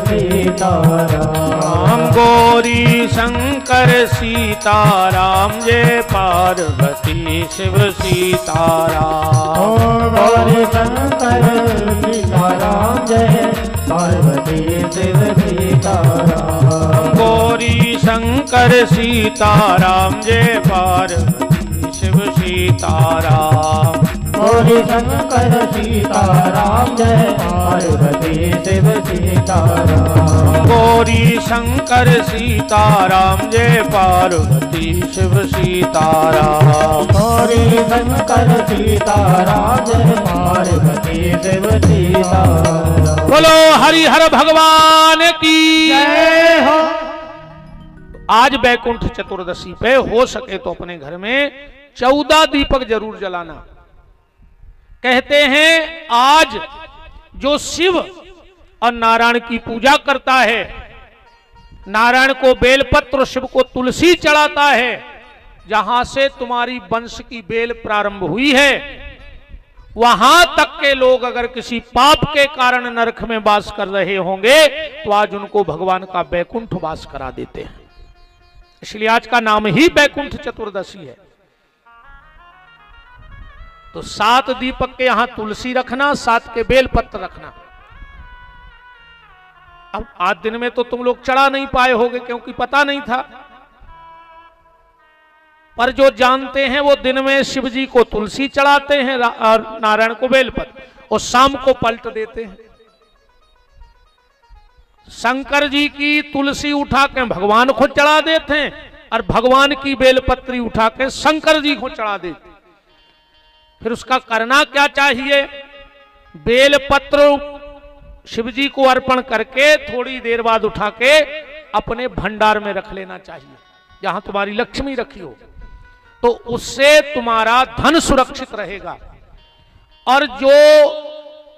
सीताराम। गौरी शंकर सीताराम जय पार्वती शिव सीताराम। गौरी शंकर सीताराम जय पार्वती शिव सीताराम। गौरी शंकर सीताराम जय पार्वती शिव सीताराम। गौरी शंकर सीताराम जय पार्वती शिव सीताराम। गौरी शंकर सीताराम जय पार्वती शिव सीताराम। गौरी शंकर सीताराम जय पार्वती शिव सीताराम। बोलो हरिहर भगवान की जय हो। आज बैकुंठ चतुर्दशी पे हो सके तो अपने घर में 14 दीपक जरूर जलाना। कहते हैं आज जो शिव और नारायण की पूजा करता है, नारायण को बेलपत्र, शिव को तुलसी चढ़ाता है, जहां से तुम्हारी वंश की बेल प्रारंभ हुई है, वहां तक के लोग अगर किसी पाप के कारण नरक में वास कर रहे होंगे तो आज उनको भगवान का बैकुंठ वास करा देते हैं। इसलिए आज का नाम ही बैकुंठ चतुर्दशी है। तो 7 दीपक के यहां तुलसी रखना, 7 के बेलपत्र रखना। अब आज दिन में तो तुम लोग चढ़ा नहीं पाए होगे क्योंकि पता नहीं था, पर जो जानते हैं वो दिन में शिव जी को तुलसी चढ़ाते हैं और नारायण को बेलपत्र, और शाम को पलट देते हैं। शंकर जी की तुलसी उठा के भगवान को चढ़ा देते हैं और भगवान की बेलपत्री उठा के शंकर जी को चढ़ा देते। फिर उसका करना क्या चाहिए? बेलपत्र शिव जी को अर्पण करके थोड़ी देर बाद उठा के अपने भंडार में रख लेना चाहिए, जहां तुम्हारी लक्ष्मी रखी हो, तो उससे तुम्हारा धन सुरक्षित रहेगा। और जो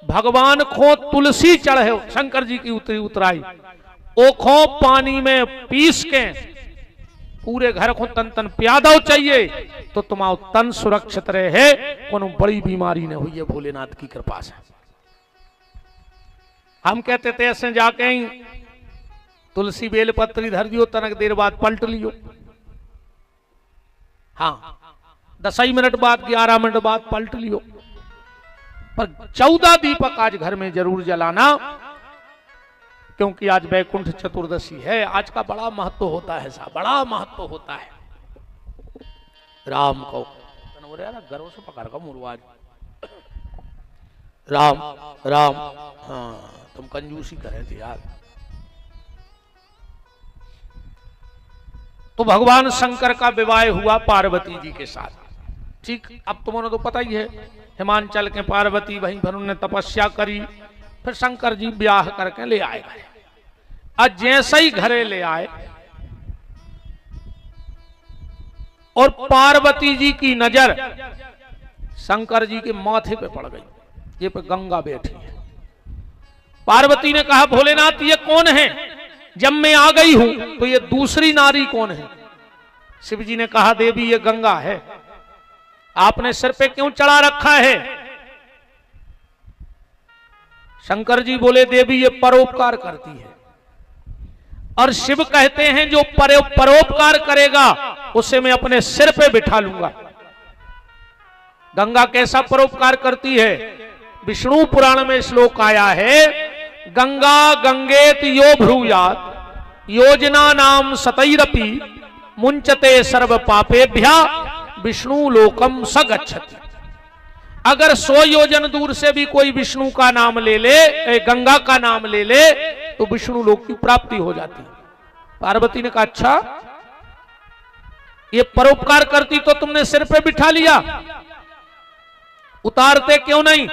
भगवान को तुलसी चढ़े, शंकर जी की उतराई, ओखों पानी में पीस के पूरे घर को तन तन प्यादा चाहिए, तो तुम्हारा तन सुरक्षित रहे, कोनो बड़ी बीमारी न हुई है भोलेनाथ की कृपा से। हम कहते थे ऐसे जाके ही तुलसी बेलपत्री धर दियो, तनक देर बाद पलट लियो। हाँ, 10 मिनट बाद 11 मिनट बाद पलट लियो, पर 14 दीपक आज घर में जरूर जलाना, क्योंकि आज बैकुंठ चतुर्दशी है। आज का बड़ा महत्व होता है साहब, बड़ा महत्व होता है। राम को गर्व से पकड़ का मुरवाज, राम राम, हाँ तुम कंजूसी करे थे यार। तो भगवान शंकर का विवाह हुआ पार्वती जी के साथ। ठीक, अब तुम्हें तो पता ही है, हिमांचल के पार्वती, वहीं पर उन्होंने तपस्या करी, फिर शंकर जी ब्याह करके ले आए घरे। और जैसे ही घरे ले आए और पार्वती जी की नजर शंकर जी के माथे पे पड़ गई, ये पे गंगा बैठी है। पार्वती ने कहा, भोलेनाथ ये कौन है? जब मैं आ गई हूं तो ये दूसरी नारी कौन है? शिव जी ने कहा, देवी ये गंगा है, आपने सिर पे क्यों चढ़ा रखा है? शंकर जी बोले, देवी ये परोपकार करती है। और शिव कहते हैं जो परोपकार करेगा उसे मैं अपने सिर पे बिठा लूंगा। गंगा कैसा परोपकार करती है? विष्णु पुराण में श्लोक आया है, गंगा गंगेत यो भ्रूयात योजना नाम सतैरपि मुंचते सर्व पापेभ्या विष्णु लोकम स गच्छति। अगर 100 योजन दूर से भी कोई विष्णु का नाम ले ले, गंगा का नाम ले ले, तो विष्णु लोक की प्राप्ति हो जाती। पार्वती ने कहा, अच्छा ये परोपकार करती तो तुमने सिर पे बिठा लिया, उतारते क्यों नहीं?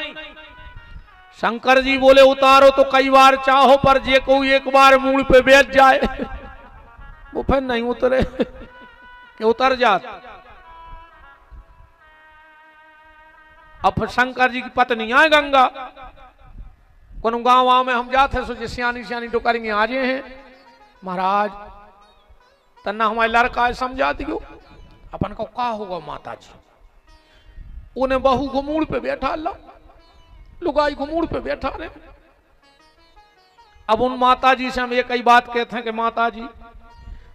शंकर जी बोले, उतारो तो कई बार चाहो, पर जे को एक बार मूल पे बैठ जाए वो फिर नहीं उतरे कि उतर जात। अब शंकर जी की पत्नी आए गंगा, कोनो गांव में हम जाते सोचे सियानी सियानी टोकरियां आ जाए हैं, महाराज तन्ना हमारे लड़का समझा दियो, अपन को का होगा माता जी? उन्हें बहू घुमूड़ पे बैठा ला, लुगाई घुमूड़ पे बैठा रहे, अब उन माता जी से हम एक ही बात कहते हैं कि माता जी,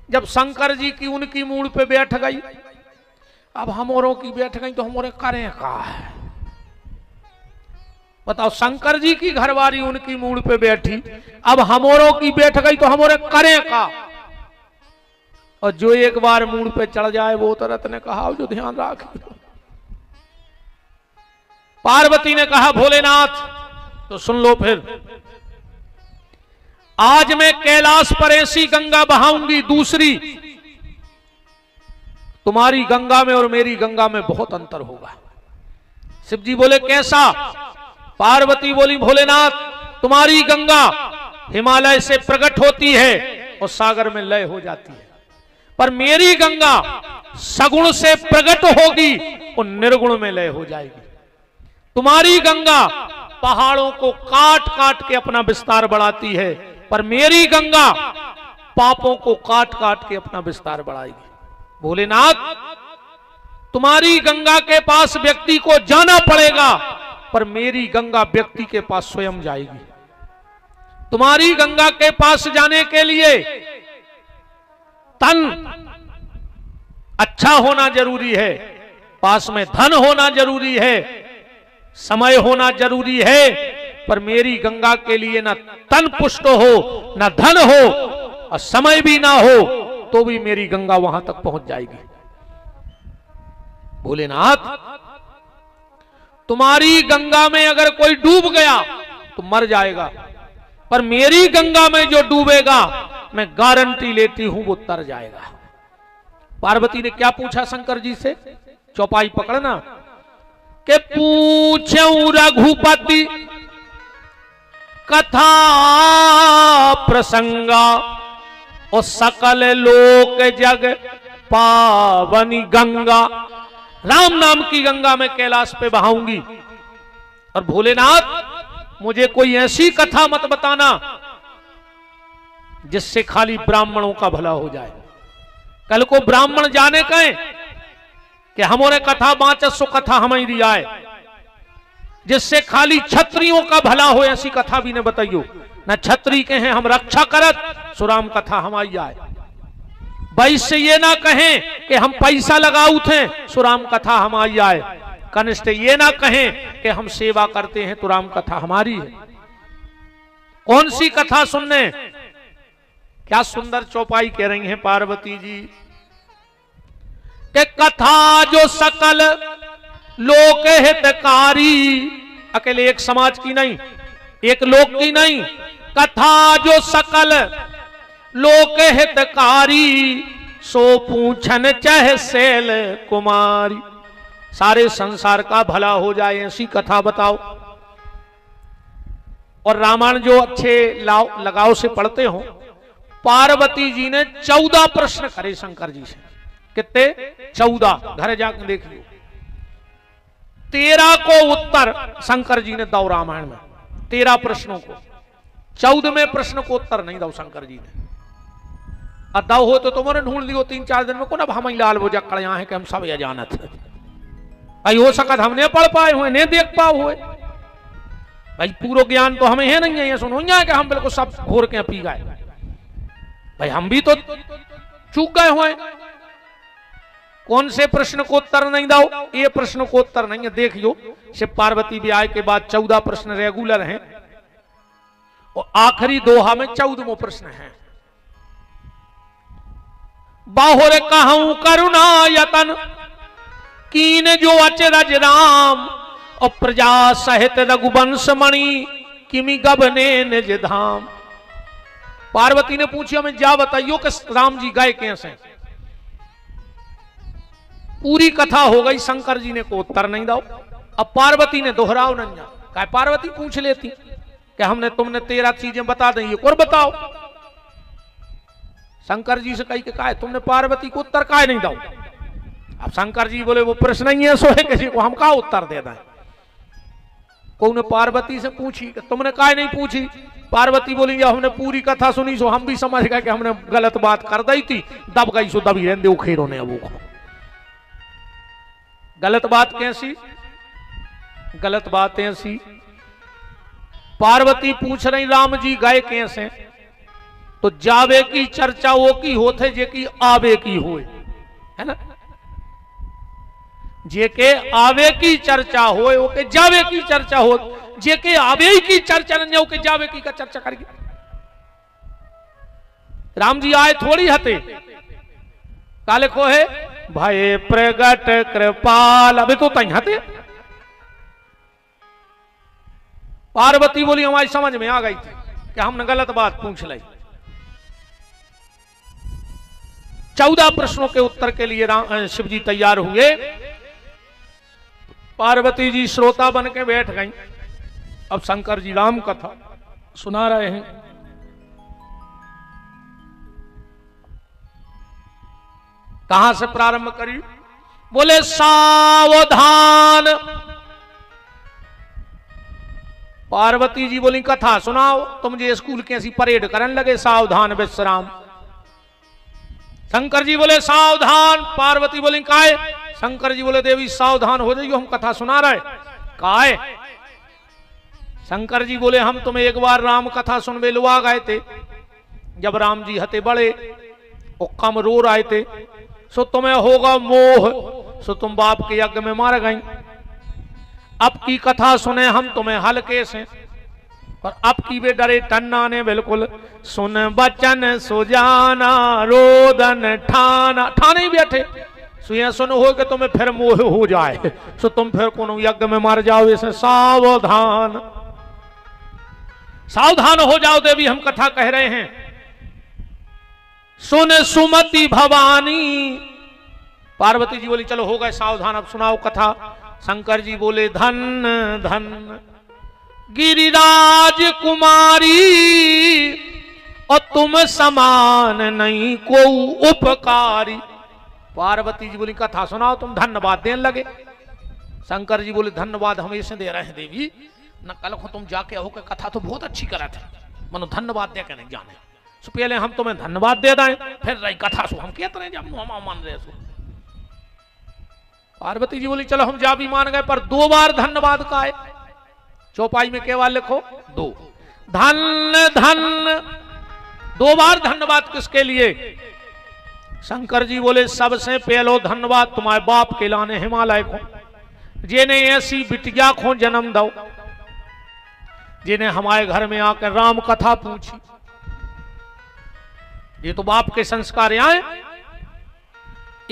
जब शंकर जी की उनकी मूड पे बैठ गई, अब हमोरों की बैठ गई तो हमोरे करें का है? बताओ, शंकर जी की घरवाली उनकी मूड पे बैठी, अब हमोरों की बैठ गई तो हमोरे करें का? और जो एक बार मूड पे चढ़ जाए वो तरत ने कहा जो ध्यान रखिए। पार्वती ने कहा भोलेनाथ तो सुन लो फिर, आज मैं कैलाश पर ऐसी गंगा बहाऊंगी दूसरी, तुम्हारी गंगा में और मेरी गंगा में बहुत अंतर होगा। शिव जी बोले कैसा? पार्वती बोली भोलेनाथ तुम्हारी गंगा हिमालय से प्रकट होती है और सागर में लय हो जाती है, पर मेरी गंगा सगुण से प्रकट होगी और निर्गुण में लय हो जाएगी। तुम्हारी गंगा पहाड़ों को काट काट के अपना विस्तार बढ़ाती है, पर मेरी गंगा पापों को काट काट के अपना विस्तार बढ़ाएगी। भोलेनाथ तुम्हारी गंगा के पास व्यक्ति को जाना पड़ेगा, पर मेरी गंगा व्यक्ति के पास स्वयं जाएगी। तुम्हारी गंगा के पास जाने के लिए तन अच्छा होना जरूरी है, पास में धन होना जरूरी है, समय होना जरूरी है, पर मेरी गंगा के लिए ना तन पुष्ट हो, ना धन हो और समय भी ना हो, तो भी मेरी गंगा वहां तक पहुंच जाएगी। भोलेनाथ तुम्हारी गंगा में अगर कोई डूब गया तो मर जाएगा, पर मेरी गंगा में जो डूबेगा मैं गारंटी लेती हूं वो तर जाएगा। पार्वती ने क्या पूछा शंकर जी से? चौपाई पकड़ना के पूछूं रघुपति कथा प्रसंगा और सकल लोक जग पावनी गंगा। राम नाम की गंगा में कैलाश पे बहाऊंगी, और भोलेनाथ मुझे कोई ऐसी कथा मत बताना जिससे खाली ब्राह्मणों का भला हो जाए। कल को ब्राह्मण जाने कहें कि हमारे कथा बाँचत सो कथा हमें दिया है, जिससे खाली क्षत्रियों का भला हो ऐसी कथा भी न बताइयो। न क्षत्रिय कहें हम रक्षा करत सो राम कथा हमारी आए, वैश्य ये ना कहें कि हम पैसा लगाऊ थे सो राम कथा हमारी आए, कनिष्ठ ये ना कहें कि हम सेवा करते हैं तो राम कथा हमारी है। कौन सी कथा सुनने? क्या सुंदर चौपाई कह रही हैं पार्वती जी कि कथा जो सकल लोक हितकारी, अकेले एक समाज की नहीं, एक लोक की नहीं, कथा जो सकल लोक हितकारी सो पूछन चाहे शैल कुमारी। सारे संसार का भला हो जाए ऐसी कथा बताओ। और रामायण जो अच्छे लगाव से पढ़ते हो, पार्वती जी ने 14 प्रश्न करे शंकर जी से। कितने? 14। घर जाकर देख लो। 13 को उत्तर शंकर जी ने दो रामायण में, 13 प्रश्नों को। 14वें प्रश्न को उत्तर नहीं दो शंकर जी ने। दाव हो तो तुमने ढूंढ लियो 3-4 दिन में, को ना हम लाल वो जक्कड़ यहाँ है कि हम सब अजानत है भाई। हो सकत हमने पढ़ पाए हुए, नहीं देख पाए हुए भाई, पूरा ज्ञान तो हमें है नहीं है। ये सुनो कि हम बिल्कुल सब घोर के पी गए भाई, हम भी तो चूक गए हुए। कौन से प्रश्न को उत्तर नहीं दो? ये प्रश्न को उत्तर नहीं है। देखियो शिव पार्वती ब्याह के बाद 14 प्रश्न रेगुलर हैं और आखिरी दोहा में 14वां प्रश्न है। बाहुर कहूं करुणा यतन कीन जो अचरज राम और प्रजा सहित रघुवंश मणि किमि गबने निज धाम। पार्वती ने पूछी हमें जा बताइयो कि राम जी गए कैसे। पूरी कथा हो गई, शंकर जी ने को उत्तर नहीं दो। अब पार्वती ने दोहराओ नहीं, कहा पार्वती पूछ लेती कि हमने तुमने 13 चीजें बता दी, और बताओ। शंकर जी से कही कि कहा तुमने पार्वती को उत्तर काहे नहीं दो। अब शंकर जी बोले वो प्रश्न ही है, सो है किसी को हम का उत्तर दे दें। को पार्वती से पूछी कि तुमने काहे नहीं पूछी। पार्वती बोली हमने पूरी कथा सुनी सो हम भी समझ गए कि हमने गलत बात कर दी थी, दब गई सो दबी रहने उखेरो ने। वो गलत बात कैसी? गलत बात ऐसी पार्वती पूछ रही राम जी गए कैसे, तो जावे की चर्चा वो की होते जे की आवे की होए, है ना। जे के आवे की चर्चा होए वो के जावे की चर्चा हो, जे के आवे की चर्चा न हो के जावे की का चर्चा करेगी। राम जी आए थोड़ी हते, काले को है भय प्रगट कृपाल, अबे तो तई हते। पार्वती बोली हमारी समझ में आ गई थी कि हमने गलत बात पूछ ली। 14 प्रश्नों के उत्तर के लिए शिव जी तैयार हुए। पार्वती जी श्रोता बन के बैठ गई। अब शंकर जी राम कथा सुना रहे हैं। कहां से प्रारंभ करी? बोले सावधान। पार्वती जी बोली कथा सुनाओ। तुम जे स्कूल के ऐसी परेड करने लगे, सावधान विश्राम। शंकर जी बोले सावधान। पार्वती बोली काय? शंकर जी बोले देवी सावधान हो जाइयो, हम कथा सुना रहे। काय? शंकर जी बोले हम तुम्हें एक बार राम कथा सुनवे लुआ गए थे, जब राम जी हते बड़े वो कम रो रहे थे, सो तुम्हें होगा मोह, सो तुम बाप के यज्ञ में मार गई। अब की कथा सुने हम तुम्हें हल्के से, और अब की वे डरे टन्ना ने बिल्कुल। सुन बचन सुजाना रोदन ठाना, ठाने ही बैठे सुन सुन हो के तुम्हें फिर मोह हो जाए, सो तुम फिर कोनो यज्ञ में मर जाओ। इसे सावधान, सावधान हो जाओ देवी, हम कथा कह रहे हैं। सुन सुमति भवानी। पार्वती जी बोली चलो हो गए सावधान, अब सुनाओ कथा। शंकर जी बोले धन धन गिरिराज कुमारी, और तुम समान नहीं को उपकारी। पार्वती जी बोली कथा सुनाओ, तुम धन्यवाद देने लगे। शंकर जी बोले धन्यवाद हम ऐसे दे रहे हैं देवी, न कल को तुम जाके हो के कथा तो बहुत अच्छी करा थे, मनो धन्यवाद दे के नहीं जाने, सो पहले हम तुम्हें धन्यवाद दे दें, फिर रही कथा सो हम कहते रहे जब हम मान रहे सो। पार्वती जी बोली चलो हम जा भी मान गए, पर 2 बार धन्यवाद का है। चौपाई में केवल लिखो 2 धन धन, 2 बार धन्यवाद किसके लिए? शंकर जी बोले सबसे पहलो धन्यवाद तुम्हारे बाप के लाने हिमालय को, जिन्हें ऐसी बिटिया को जन्म दो, जिन्हें हमारे घर में आकर राम कथा पूछी। ये तो बाप के संस्कार आए।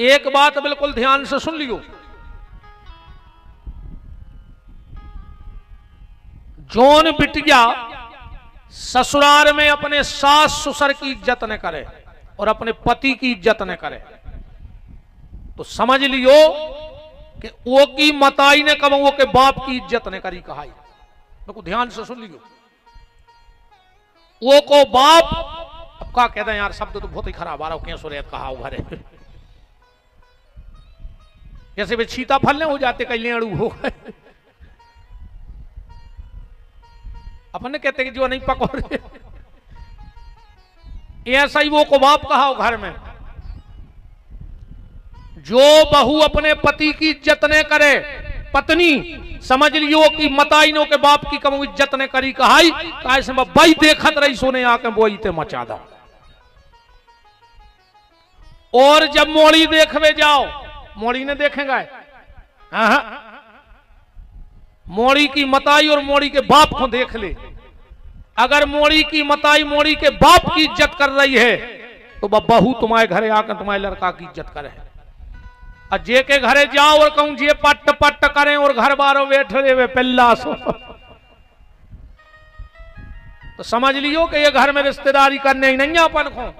एक बात बिल्कुल ध्यान से सुन लियो, जोन बिटिया ससुराल में अपने सास ससुर की इज्जत न करे और अपने पति की इज्जत न करे, तो समझ लियो कि वो की मताई ने कब वो के बाप की इज्जत न करी कहा। देखो ध्यान से सुन लियो, वो को बाप, अब क्या कहते हैं यार, शब्द तो बहुत ही खराब आ रहा हो, कैसे रेत कहा घरे, जैसे वे छीता फलने हो जाते कई लेड़ू हो गए। अपन कहते कि जो नहीं पकड़, ऐसा ही वो को बाप कहा हो घर में। जो बहू अपने पति की इज्जत न करे, पत्नी समझ लियो कि मताइनों के बाप की कम इज्जत ने करी कहाई, कैसे भाई देखत रही सोने आके बोई ते मचा दो। और जब मोड़ी देखवे जाओ, मोड़ी ने देखेगा, मोड़ी की मताई और मोड़ी के बाप को देख ले। अगर मोड़ी की मताई मोड़ी के बाप की इज्जत कर रही है, तो बहू तुम्हारे घरे आकर तुम्हारे लड़का की इज्जत करे। और जे के घरे जाओ और कहूं जे पट पट करें और घर बारों बैठे हुए पिल्ला सो, तो समझ लियो कि ये घर में रिश्तेदारी करने ही नहीं अपन को।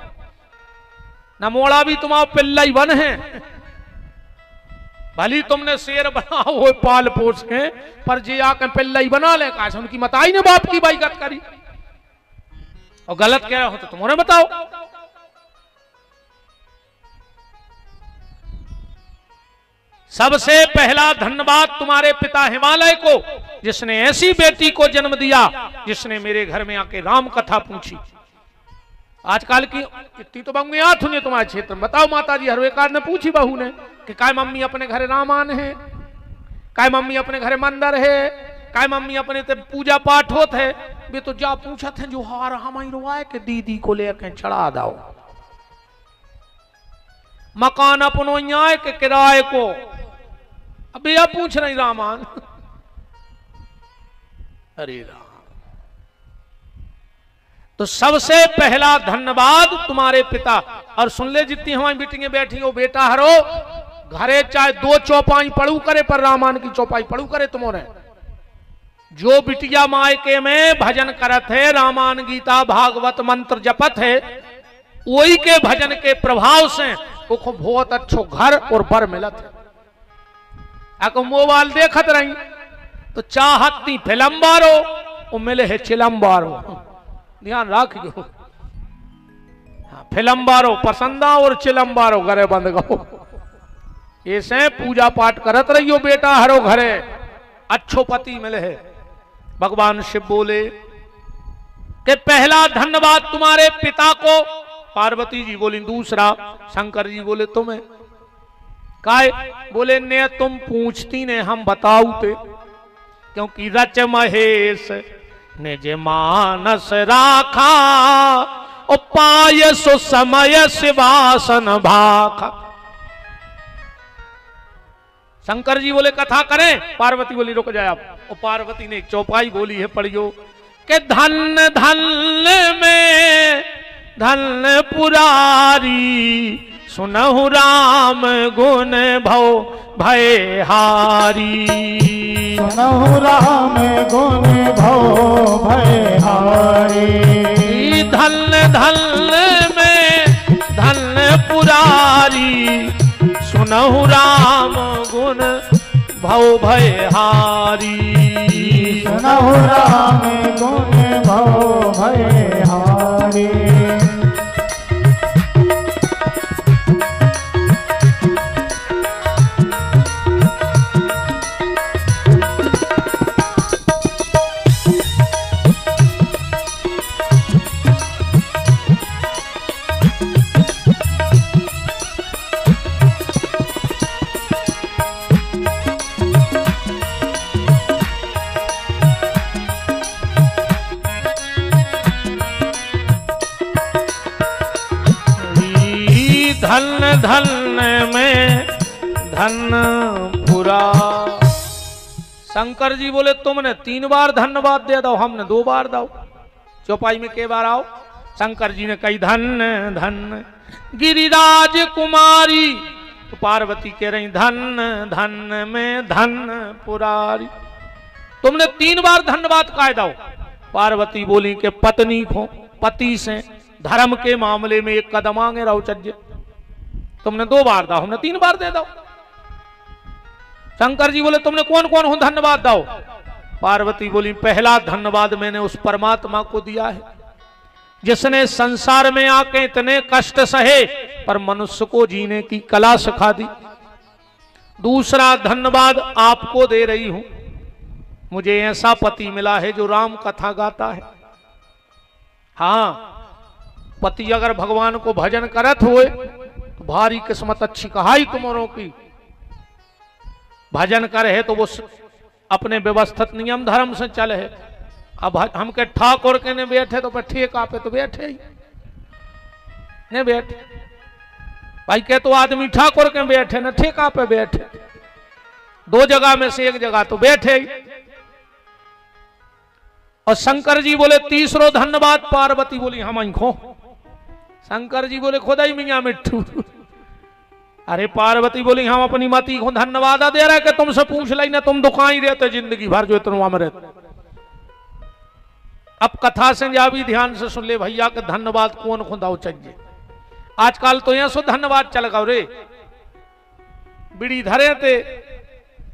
न मोड़ा भी तुम्हारा पिल्ला ही बन है, भली तुमने शेर बना हो पाल पोस के, पर जे आके पिल्ला ही बना ले, कैसे उनकी मताई ने बाप की बाइकत करी। और गलत कह रहे हो तो तुम्हारे बताओ। सबसे पहला धन्यवाद तुम्हारे पिता हिमालय को, जिसने ऐसी बेटी को जन्म दिया जिसने मेरे घर में आके राम कथा पूछी। आजकल की इतनी तो बंगियात हुई तुम्हारे क्षेत्र में, बताओ माता जी हर एक ने पूछी बहू ने कि काय मम्मी अपने घर रामान है, काय मम्मी अपने घर मंदिर है, काय मम्मी अपने ते पूजा पाठ होत है वे तो जा पूछा थे जो हार हम रोआए के दीदी को लेके चढ़ा दाओ मकान अपनो आए के किराए को अब यह पूछ रही रामान अरे राम तो सबसे पहला धन्यवाद तुम्हारे पिता। और सुन ले जितनी हमारी मीटिंगें बैठी हो बेटा हरो घरे चाहे 2 चौपाई पढ़ू करे पर रामायण की चौपाई पढ़ू करे तुम्हारे जो बिटिया मायके में भजन करत है रामायण गीता भागवत मंत्र जपत है वही के भजन के प्रभाव से वो बहुत अच्छो घर और बर मिलत है। अगर मोबाइल देखत रही तो चाहती फिल्म बारो वो मिले है चिलम बारो ध्यान रखियो। फिल्म बारो पसंद आओ और चिलम बारो घरे बंद गो ऐसे पूजा पाठ करत रहियो बेटा हरो घरे अच्छो पति मिले है। भगवान शिव बोले कि पहला धन्यवाद तुम्हारे पिता को। पार्वती जी बोली दूसरा। शंकर जी बोले तुम्हें काय बोले ने तुम पूछती ने हम बताऊते क्योंकि रच महेश ने जे मानस राखा और पाय सो समय शिवासन भाखा। शंकर जी बोले कथा करें। पार्वती बोली रुक जाए आप। और पार्वती ने एक चौपाई बोली है पढ़ियो कि धन धन में धन पुरारी सुनहु राम गुण भव भय हारी। सुनहु राम गुण भव भय हारी। धन धन में धन पुरारी सुनहु राम गुण भव भय हारी। सुनहु राम गुण भव भय हारी। धन धन में धन पुरा। शंकर जी बोले तुमने 3 बार धन्यवाद दे दो हमने 2 बार दो। चौपाई में के बार आओ। शंकर जी ने कही धन धन गिरिराज कुमारी। तो पार्वती कह रही धन धन में धन पुरारी। तुमने 3 बार धन्यवाद कह दो। पार्वती बोली के पत्नी को पति से धर्म के मामले में 1 कदम आगे रहो चज्जे। तुमने 2 बार दो हमने 3 बार दे दो। शंकर जी बोले तुमने कौन कौन हो धन्यवाद दो। पार्वती बोली पहला धन्यवाद मैंने उस परमात्मा को दिया है जिसने संसार में आके इतने कष्ट सहे पर मनुष्य को जीने की कला सिखा दी। दूसरा धन्यवाद आपको दे रही हूं मुझे ऐसा पति मिला है जो राम कथा गाता है। हाँ पति अगर भगवान को भजन करत हुए तो भारी किस्मत अच्छी कहाई तुम्हारों की। भजन करे है तो वो अपने व्यवस्थित नियम धर्म से चले है। अब हम के ठाकुर के ने बैठे तो ठेका पे तो बैठे ही ने बैठे भाई के तो आदमी ठाकुर के बैठे न ठेका पे बैठे। 2 जगह में से 1 जगह तो बैठे ही। और शंकर जी बोले तीसरो धन्यवाद। पार्वती बोली हम आंखों। शंकर जी बोले खुदा ही मियां मिट्ठू। अरे पार्वती बोली हम अपनी मती को धन्यवाद दे रहे कि तुमसे पूछ ली ना तुम दुकान ही रहते जिंदगी भर जो इतना में रहते। अब कथा से जा भी ध्यान से सुन ले भैया के धन्यवाद कौन खुदाओ चाहिए। आजकल तो यहां सो धन्यवाद चल गो रे। बिड़ी धरे थे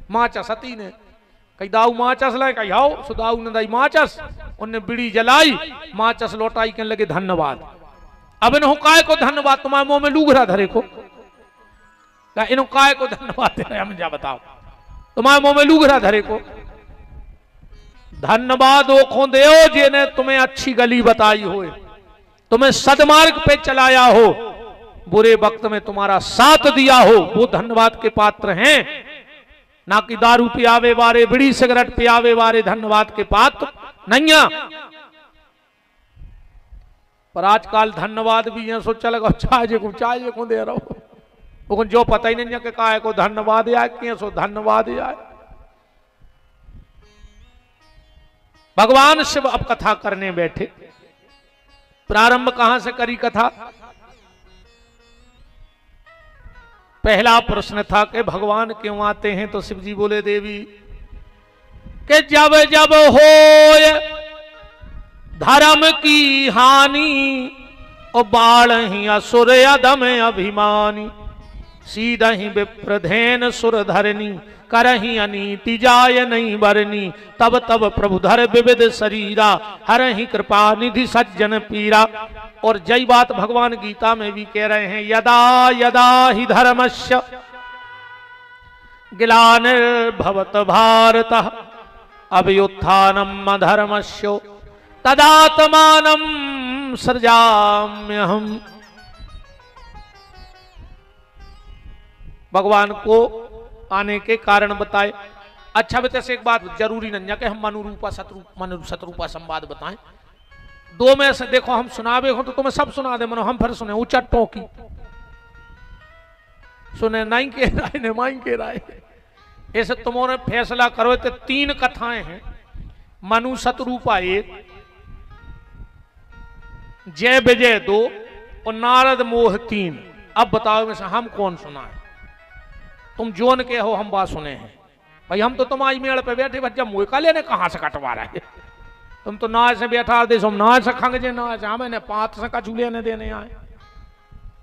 माचा सती ने कई दाऊ माचस लाए कही आओ सुदाऊ ने दाई माचस उनने बिड़ी जलाई माचस लौटाई कहने लगे धन्यवाद। अब इन काय को धन्यवाद तुम्हारे मुंह में लूघरा धरे को इन काय को धन्यवाद दे रहे हम जा बताओ तुम्हारे मुंह में लूघरा धरे को। धन्यवाद वो खो दे जिन्हें तुम्हें अच्छी गली बताई हो तुम्हें सदमार्ग पे चलाया हो बुरे वक्त में तुम्हारा साथ दिया हो वो धन्यवाद के पात्र हैं। ना कि दारू पियावे वारे, बीड़ी सिगरेट पियावे वारे धन्यवाद के पात्र नहीं। पर आजकल धन्यवाद भी है सो चल चाय को दे रहा हूं, वो जो पता ही नहीं है कि काय को धन्यवाद आए कि सो धन्यवाद आए। भगवान शिव अब कथा करने बैठे। प्रारंभ कहां से करी कथा? पहला प्रश्न था कि भगवान क्यों आते हैं, तो शिव जी बोले देवी कि जब जब होय धर्म की हानि और बाढ़ ही असुर अधम अभिमानी, सीधा ही विप्रधेन सुर धरनी करही अनीति जाय नहीं बरनी, तब तब प्रभु धर विविध शरीरा हरहि कृपा निधि सज्जन पीरा। और जय बात भगवान गीता में भी कह रहे हैं, यदा यदा ही धर्मस्य ग्लानिर्भवत भारत अभ्युत्थानम् अधर्मस्य तदात्मानं सृजाम्यहम्। भगवान को आने के कारण बताए। अच्छा बेटे से एक बात जरूरी नहीं है कि हम मनुरूपा शत्रुपा संवाद बताएं। दो में से देखो हम सुनावे हो तो तुम्हें सब सुना दे, मनो हम फिर सुने उचट्टों की सुने नहीं के राय ने माई के राय। ऐसे तुम्हारे फैसला करो। तो 3 कथाएं हैं, मनु शत्रुपा 1, जय विजय 2 और नारद मोह 3। अब बताओ में से हम कौन सुना है? तुम जोन के हो, हम बात सुने हैं भाई। हम तो तुम्हारी मेड़ पे बैठे बच्चा मुँह का लेने कहां से कटवा रहा है। तुम तो ना से बैठा दे हम ना से खंग जे ना हमें ने 5 से कछु लेने देने आए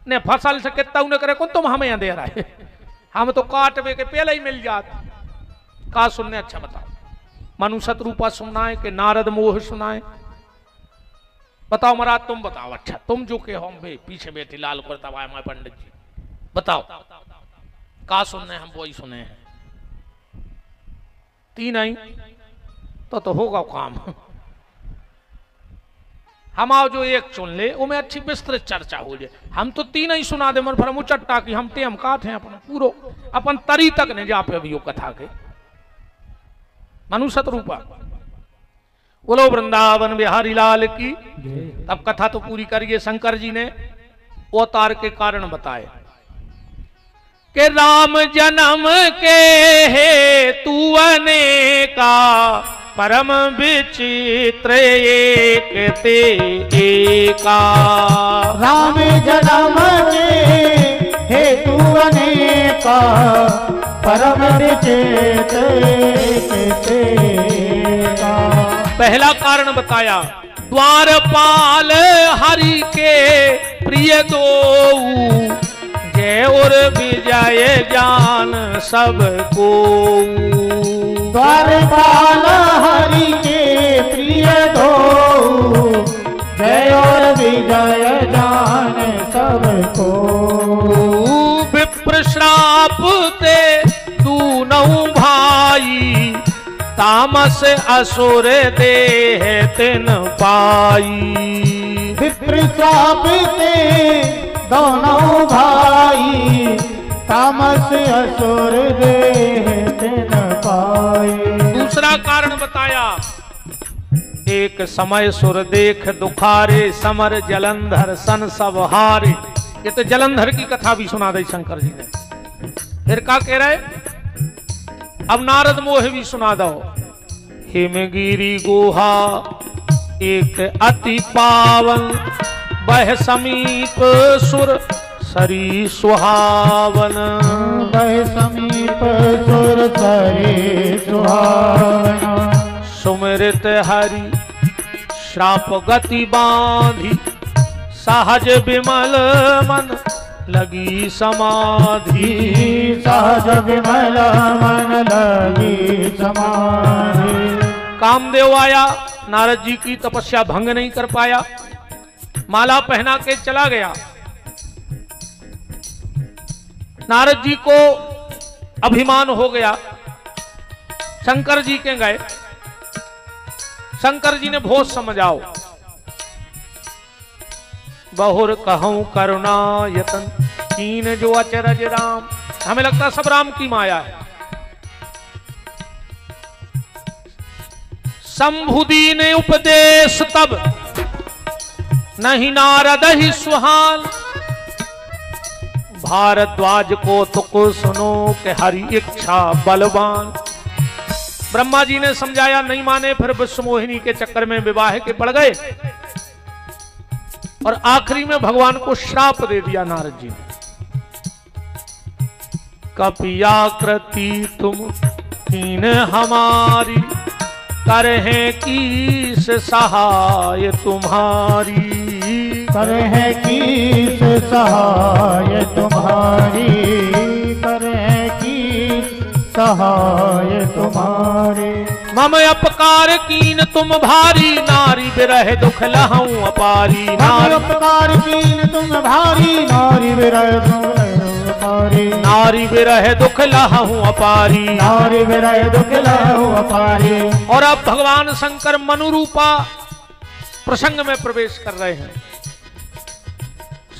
ने फसल से कितना उन्हें करे कौन तुम हमें दे रहा है। हम तो काटवे के पहले ही मिल जाते। का सुनने? अच्छा बताओ, मनु शत्रुपा सुनना है कि नारद मोह सुनाए? बताओ महाराज, तुम बताओ। अच्छा तुम जो के हम पीछे बैठे लाल करता मैं पंडित जी बताओ का सुनने? हम वही सुने हैं। 3 आई तो होगा काम। हम आओ जो एक चुन ले वो में अच्छी विस्तृत चर्चा हो जाए। हम तो 3 ही सुना दे, फिर हम चट्टा की हम टेम काट हैं अपना पूरो अपन तरी तक ने जा पे अभी कथा के। मनु शत्रुपा बोलो वृंदावन बिहारी लाल की। अब कथा तो पूरी करिए। शंकर जी ने अवतार के कारण बताए कि राम जन्म के हेतु अनेका परम विचित्र एक ते एका। राम जन्म के हेतु अनेका परम विचित्र एक ते एका। पहला कारण बताया, द्वारपाल हरि के प्रिय दो जय और विजय जान सबको। द्वारपाल हरि के प्रिय दो जय और विजय जान सबको। विप्र श्राप ते दूनों भाई तामस असुर देह तिन पाई। विप्र श्राप ते दोनों भाई तामस असुर देह तिन पाई। दूसरा कारण बताया, एक समय सुर देख दुखारे समर जलंधर सन सब हारे। ये तो जलंधर की कथा भी सुना दी शंकर जी ने। फिर क्या कह रहे? अब नारद मोह भी सुना दो। हिमगिरी गुहा एक अति पावन बह समीप सुर सरी सुहावन। बह समीप सुर सरी सुहावन। सुमिरित हरि श्राप गति बांधी सहज विमल मन लगी समाधि। सहज विमल मन लगी समाधि। कामदेव आया, नारद जी की तपस्या भंग नहीं कर पाया, माला पहना के चला गया। नारद जी को अभिमान हो गया, शंकर जी के गए। शंकर जी ने भोज समझाओ, बहुर कहूं करुणा यतन कीन जो अचरज राम। हमें लगता सब राम की माया है। शंभुदी ने उपदेश तब नहीं नारद ही सुहान। भारद्वाज को तो सुनो कि हरि इच्छा बलवान। ब्रह्मा जी ने समझाया, नहीं माने, फिर विश्व मोहिनी के चक्कर में विवाह के पड़ गए और आखिरी में भगवान को श्राप दे दिया नारद जी ने। कपियाकृति तुम कीन हमारी, करहे कीस सहाय तुम्हारी। करहे कीस सहाय तुम्हारी, करहे कीस सहाय तुम्हारी। मम अपकार कीन तुम भारी, नारी बिरह दुख लहऊं अपारी। नारी अपकार कीन तुम भारी, नारी बिरह दुख लहऊं अपारी। नारी बिरह दुख लहऊं अपारी। नारी बिरह दुख लहऊं अपारी। और अब भगवान शंकर मनुरूपा प्रसंग में प्रवेश कर रहे हैं।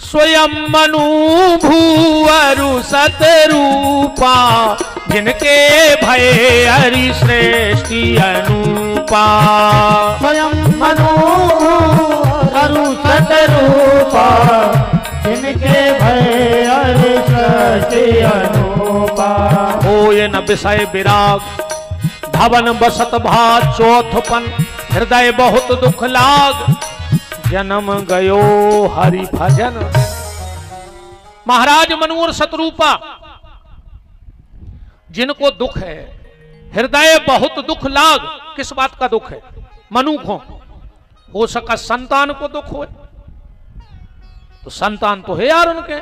स्वयं मनु भूअरु सतरूपा, जिनके भय हरि श्रेष्ठी अनुपा। स्वयं मनु भूअरु सतरूपा, जिनके भय हरि श्रेष्ठी अनुपा। होय न विषय विराग, भवन बसत भा चौथपन। हृदय बहुत दुख लाग, जन्म गयो हरि भजन। महाराज मनु और शतरूपा जिनको दुख है, हृदय बहुत दुख लाग। किस बात का दुख है? मनु को हो सका संतान को दुख हो, तो संतान तो है यार उनके।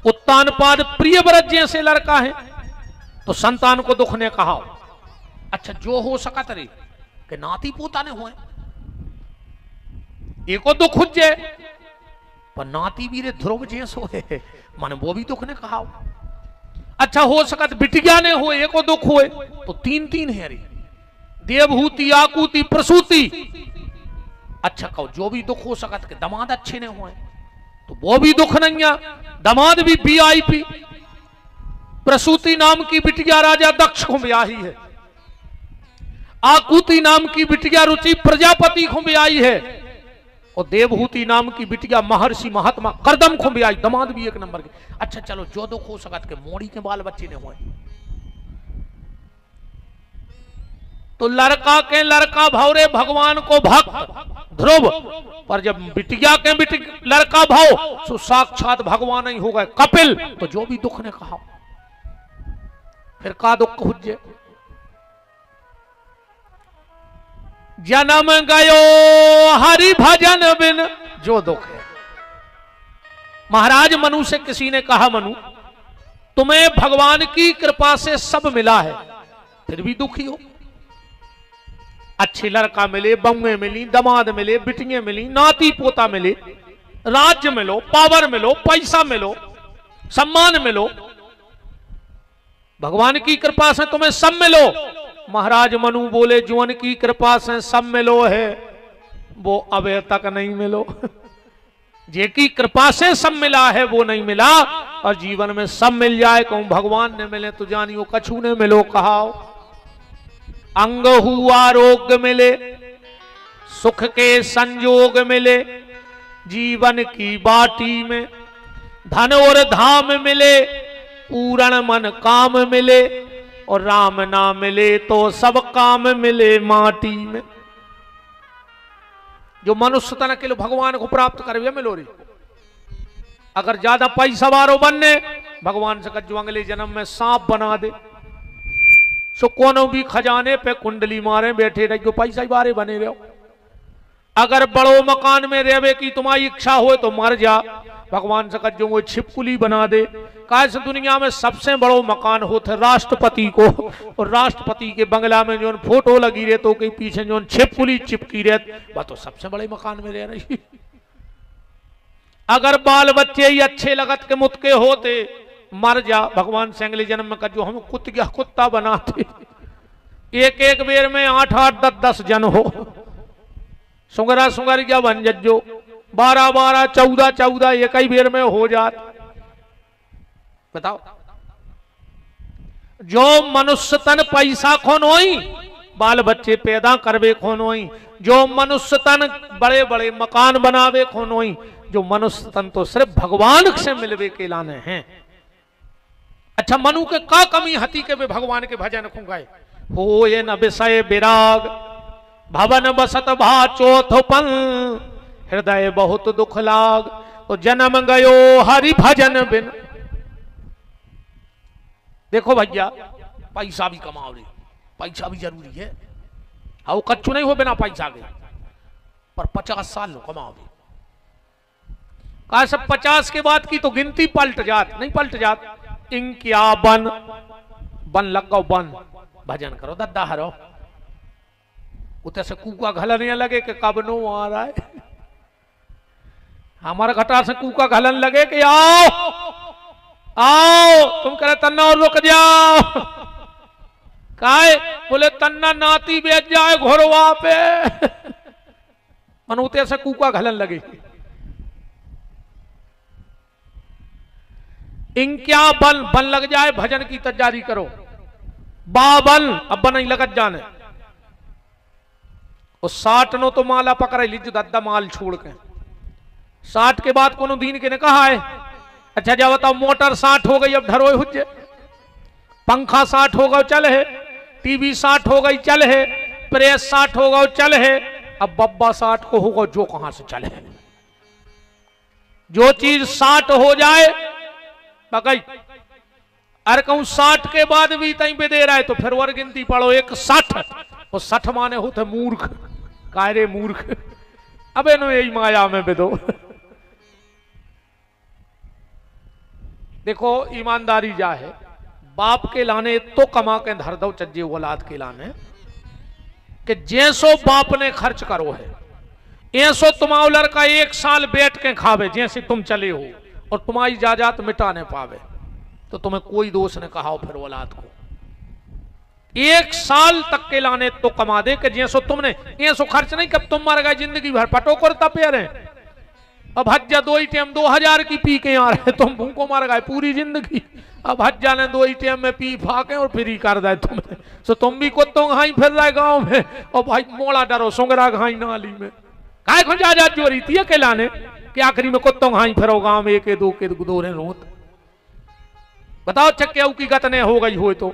उत्तानपाद प्रियव्रत जैसे लड़का है, तो संतान को दुख ने कहा। अच्छा, जो हो सका तरी कि नाती पोता ने हुए, एको दुख हुजे, पर नाती वीरे ध्रुव जैसो है, माने वो भी दुख ने कहा। अच्छा, हो सकत बिटिया ने हो, एको दुख होए, तो तीन तीन है रे, देवहूति, आकुति, प्रसूति। अच्छा कहो, जो भी दुख हो सकत के दमाद अच्छे ने हुए, तो वो भी दुख नहीं है। दमाद भी VIP। प्रसूति नाम की बिटिया राजा दक्ष को ब्याही है। आकुति नाम की बिटिया रुचि प्रजापति को ब्याही है। और देवहूति नाम की बिटिया महर्षि महात्मा करदम को ब्याही। दमाद भी एक नंबर के। अच्छा चलो, जो दुख हो सकत के मोड़ी के बाल बच्चे ने हुए, तो लड़का भाव रे भगवान को भक्त ध्रुव। पर जब बिटिया के लड़का भाव, तो साक्षात भगवान ही हो गए कपिल। तो जो भी दुख ने कहा, फिर का दुख हुजे। जन्म गयो हरि भजन बिन, जो दुख है। महाराज मनु से किसी ने कहा, मनु तुम्हें भगवान की कृपा से सब मिला है, फिर भी दुखी हो। अच्छे लड़का मिले, बम्मे मिली, दमाद मिले, बिटियां मिली, नाती पोता मिले, राज्य मिलो, पावर मिलो, पैसा मिलो, सम्मान मिलो, भगवान की कृपा से तुम्हें सब मिलो। महाराज मनु बोले, जुअन की कृपा से सब मिलो है, वो अबे तक नहीं मिलो। जे की कृपा से सब मिला है वो नहीं मिला। और जीवन में सब मिल जाए, कहूं भगवान ने मिले तो जानियो कछु ने मिलो कहाओ। अंग हुआ आरोग्य मिले, सुख के संजोग मिले, जीवन की बाटी में धन और धाम मिले, पूर्ण मन काम मिले, और राम ना मिले तो सब काम मिले माटी में। जो मनुष्य तन के लिए भगवान को प्राप्त करे मिलो रे। अगर ज्यादा पैसा वारो बनने, भगवान से कज्जू अगले जन्म में सांप बना दे, सो कोनो भी खजाने पे कुंडली मारे बैठे रहे, जो पैसा ही बारे बने रहो। अगर बड़ो मकान में रहवे की तुम्हारी इच्छा हो तो मर जा, भगवान से कज्जू वो छिपकुली बना दे। कैसे दुनिया में सबसे बड़ो मकान होते राष्ट्रपति को, और राष्ट्रपति के बंगला में जो फोटो लगी रहे तो के पीछे जो छिपकुली चिपकी रहे, वह तो सबसे बड़े मकान में रह रही। अगर बाल बच्चे ही अच्छे लगत के मुतके होते, मर जा, भगवान से अगले जन्म में कज्जू हम कुत्ता बनाते, एक एक बेर में 8-8, 10-10 जन हो, सुंगरा सुंगरिया बन जज्जो, 12-12, 14-14 एक ही बेर में हो जात। बताओ, जो मनुष्य तन पैसा खोन होई, बाल बच्चे पैदा करवे खोनोई, जो मनुष्य तन बड़े बड़े मकान बनावे खोनोई, जो मनुष्य तन तो सिर्फ भगवान से मिलवे के लाने हैं। अच्छा मनु के का कमी हती के वे भगवान के भजन खुंगाए, हो ये न विषय विराग भवन बसत भा चौथपन, हृदय बहुत दुख लाग तो जन्म गयो हरि भजन बिन। देखो भैया पैसा भी कमाओ रे, पैसा भी जरूरी है, आओ कच्चू नहीं हो बिना पैसा के, पर 50 साल लो कमाओ रे। कहा सब 50 के बाद की तो गिनती पलट जात, नहीं पलट जात। इंकिया बन बन लगो बन भजन करो दद्दा हरो, उते से कूका घलने लगे कि कब नो आ रहा है, हमारा घटा से कूका घलन लगे कि आओ आओ, तुम कह रहे तन्ना और रुक जाओ, काहे बोले तन्ना नाती बेच जाए घोरवा पे, मनूते से कूका घलन लगे। इंक्या बन बन लग जाए भजन की तैयारी करो, बाबन अब नहीं लगत जाने, उस 60 नो तो माला पकड़ लीजिए दद्दा माल छोड़ के, 60 के बाद कोनो दिन के ने कहा है। अच्छा जब बताओ मोटर 60 हो गई अब ढरोए हुज्जे, पंखा 60 हो गया चल है, टीवी 60 हो गई चल है, प्रेस 60 हो गया चल है, अब बब्बा 60 को होगा जो कहां से चले। जो चीज 60 हो जाए बकई, अरे कहूं 60 के बाद भी तई पे दे रहा है तो फिर और गिनती पढ़ो, एक 60 और 60 माने होते मूर्ख, कायरे मूर्ख, अबे नो यही माया में बेदो। देखो ईमानदारी जा है, बाप के लाने तो कमा के धर दो चज्जे औलाद के लाने, कि जैसो बाप ने खर्च करो है ऐसो तुम्हारा लड़का 1 साल बैठ के खावे जैसे तुम चले हो, और तुम्हारी जायदाद मिटा नहीं पावे तो तुम्हें कोई दोष ने कहा फिर औलाद को। 1 साल तक के लाने तो कमा दे कि जैसो तुमने ऐसो खर्च नहीं, कब तुम मर गए जिंदगी भर पटो करता पे रहे, अब हज्जा 2 ही टाइम 2000 की पी के आ रहे, तुम भूखो मर गए पूरी जिंदगी, अब हज्जा ने 2 ही टाइम में पी फाके और फ्री कर दे तुम्हें, सो तुम भी कुत्तों घाई फिर रहे गांव में, और भाई मोड़ा डरो सुंगरा घाई नाली में, काय को जायदाद चोरी थी के लाने कि आखिरी में कुत्तों घाई फिरो गांव में, 1 2 के दोरे रोत। बताओ चक्के की गत ने हो गई हो तो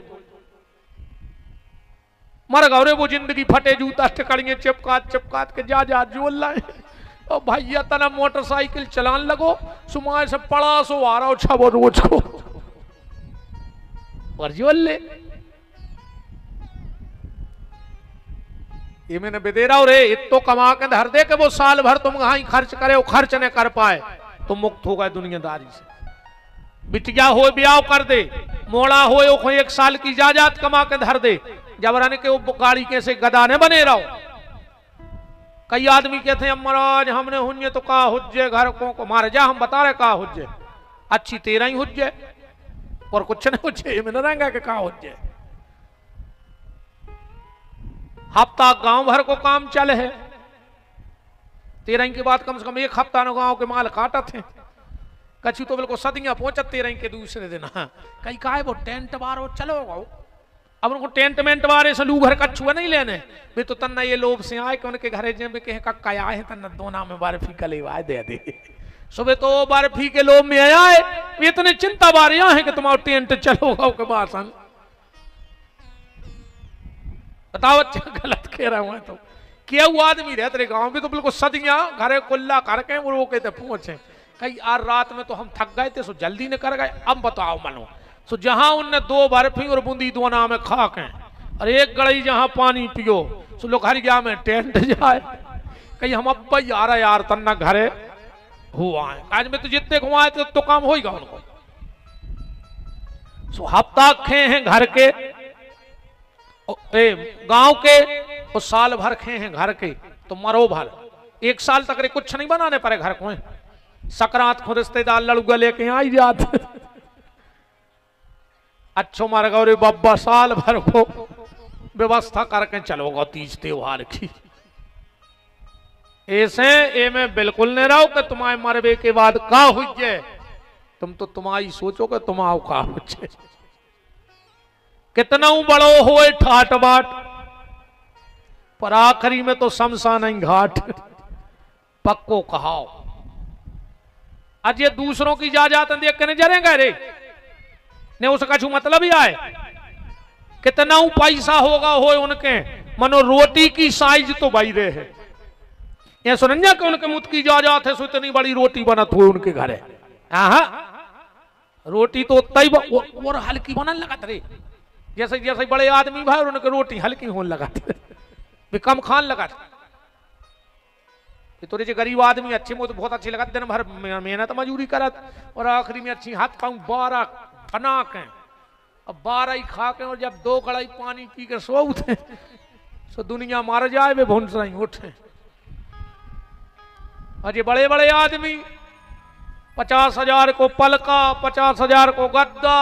मर गौरे वो जिंदगी फटे जूता टकड़िए चिपकात चिपकात के जा जोल लाए, और भैया तना मोटरसाइकिल चलान लगो सुमाए से पड़ा सो आ रहा छा वो रोज को और जोल ले। ये मैंने बेदेरा रे इतो कमा के धर दे के वो साल भर तुम कहां खर्च करे, वो खर्च न कर पाए तो मुक्त हो गए दुनियादारी से। बिटिया हो ब्याह कर दे, मोड़ा हो 1 साल की जायदाद कमा के धर दे, जबरन के वो गाड़ी कैसे गदाने बने रहो। कई आदमी कहते हैं महाराज हमने हुन्जे तो का हुज्जे घर को मारे जा, हम बता रहे का हुज्जे, अच्छी तेरा ही हुज्जे और कुछ नहीं हुज्जे, मैंने रहेंगे कि का हुज्जे। हफ्ता गांव भर को काम चले है, 13 के बाद कम से कम 1 हफ्ता न गांव के माल काटा थे, कछु तो बिल्कुल सदियां पहुंचत 13 के दूसरे दिन। कई का है वो टेंट बार चलो गो, अब उनको टेंट मेंट बारे से लू घर कछुआ नहीं लेने, वे तो तन्ना ये लोभ से आए कि उनके घरे जब कहे कक्का आए तन्ना दोना में बर्फी कले आए दे दे, सुबह तो बर्फी के लोभ में आए, वे इतने चिंता बारे हैं कि तुम्हारा टेंट चलो गाओ के बासन। बताओ अच्छा गलत कह रहा हूं तो क्या वो आदमी रहते रहे गांव में तो बिल्कुल सदियां घरे कुल्ला करके वो कहते पहुंचे, कई आज रात में तो हम थक गए थे सो जल्दी ने कर गए, अब बताओ मनो सो जहां उनने 2 बर्फी और बूंदी दोना में खा के और 1 गड़ई जहां पानी पियो सो लोग हर गया में टेंट जाए, कहीं हम अब आ रहा यार तन्ना घरे हुआ है, आज में तो जितने घुमाए थे तो काम होगा उनको। सो हफ्ता खे हैं घर के गांव के और साल भर खे हैं घर के, तो मरो भर 1 साल तक रे कुछ नहीं बनाने पड़े घर को, सकरात को रिश्तेदार लड़ुआ लेके आई जाते अच्छो मार गौरे बब्बा साल भर को व्यवस्था करके चलोगा तीज त्योहार की। ऐसे ए में बिल्कुल नहीं रहो कि तुम्हारे मरबे के बाद का हुज्जे, तुम तो तुम्हारी सोचो कि तुम आओ का हुज्जे, कितना बड़ो हो ठाट बाट पर आखिरी में तो शमशान ही घाट पक्को कहाओ। आज ये दूसरों की जायदाद देख के नहीं जरेंगे रे, ने उसका छू मतलब ही आए कितना पैसा होगा हो उनके, मनो रोटी की साइज तो भाई रहे है, ये सुनंजा के उनके मुत की जायदाद है, सो इतनी बड़ी रोटी बनत हुई उनके घर है। रोटी तो तई और हल्की बनने लगा रे, जैसे जैसे बड़े आदमी भाई और उनके रोटी हल्की होने लगा थे, कम खान लगा था। तो जो गरीब आदमी अच्छे मुझे बहुत अच्छे लगा, दिन भर मेहनत मजूरी करत और आखिरी में अच्छी हाथ पाँव 12 बना के अब 12 ही खा के और जब 2 कड़ाई पानी पी के सो उठे तो दुनिया मार जाए वे भुंस नहीं उठे। और ये बड़े बड़े आदमी 50,000 को पलका, 50,000 को गद्दा,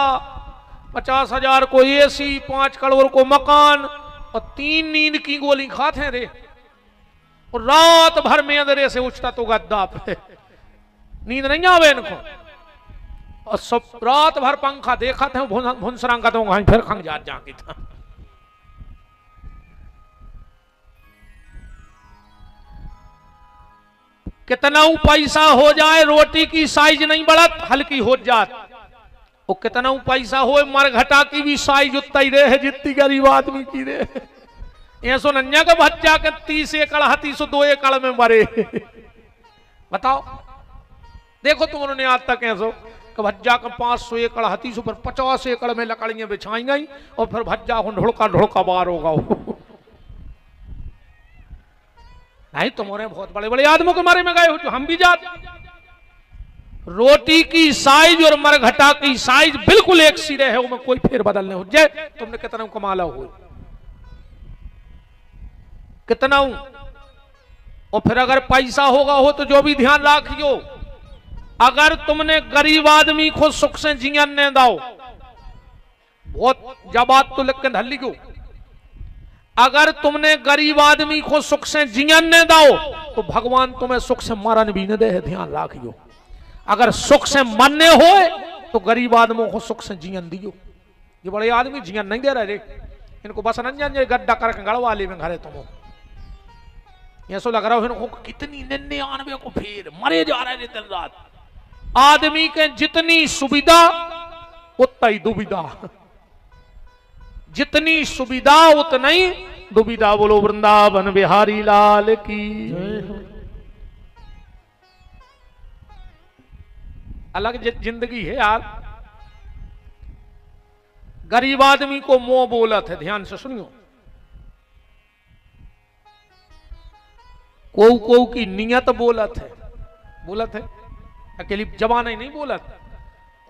50,000 को एसी, 5 करोड़ को मकान और 3 नींद की गोली खाते हैं रे, और रात भर में अंधेरे से उठता तो गद्दा पे नींद नहीं आवे इनको, और सब रात भर पंखा देखा थे भुंसरा का तो फिर खंग जाके था। कितना पैसा हो जाए रोटी की साइज नहीं बढ़त, हल्की हो जात, वो कितना पैसा हो मरघटा की भी साइज उतना ही रहे जितनी गरीब आदमी की रहे। ये सो नन्या का बच्चा के 30 एकड़ 2 एकड़ में मरे बताओ। देखो तुम उन्होंने आज तक ऐसो कि भज्जा का 500 एकड़ 300 पर 50 एकड़ में लकड़ियां बिछाई गई और फिर भज्जा को ढुड़का ढुड़का बार होगा। नहीं तुम्हारे बहुत बड़े बड़े आदमियों के मारे में गए हो जो हम भी जाते। रोटी की साइज और मरघटा की साइज बिल्कुल एक सी रहे, उसमें कोई फेर बदल नहीं हो जाए। तुमने कितना कमाला हो कितना, और फिर अगर पैसा होगा हो तो जो भी ध्यान रखियो, अगर तुमने गरीब आदमी को सुख से जियन ने दाओ, बहुत जबात तो लिख के ढली क्यों, अगर तुमने गरीब आदमी को सुख से जियन ने दाओ तो भगवान तुम्हें सुख से मरन भी न दे, ध्यान रखियो। अगर सुख से मरने हो तो गरीब आदमों को सुख से जियन दियो। ये बड़े आदमी जियन नहीं दे रहे रे, इनको बस नंजन गड्ढा करके गड़वा ले में घरे तुम, ऐसा लग रहा हो इनको कितनी 99 को फिर मरे जा रहे दिन रात। आदमी के जितनी सुविधा उतना ही दुविधा, जितनी सुविधा उतना ही दुविधा। बोलो वृंदावन बिहारी लाल की। अलग जिंदगी है यार। गरीब आदमी को मोह बोलत है, ध्यान से सुनियो। को की नियत बोलत है, अकेली जबान ही नहीं बोलत,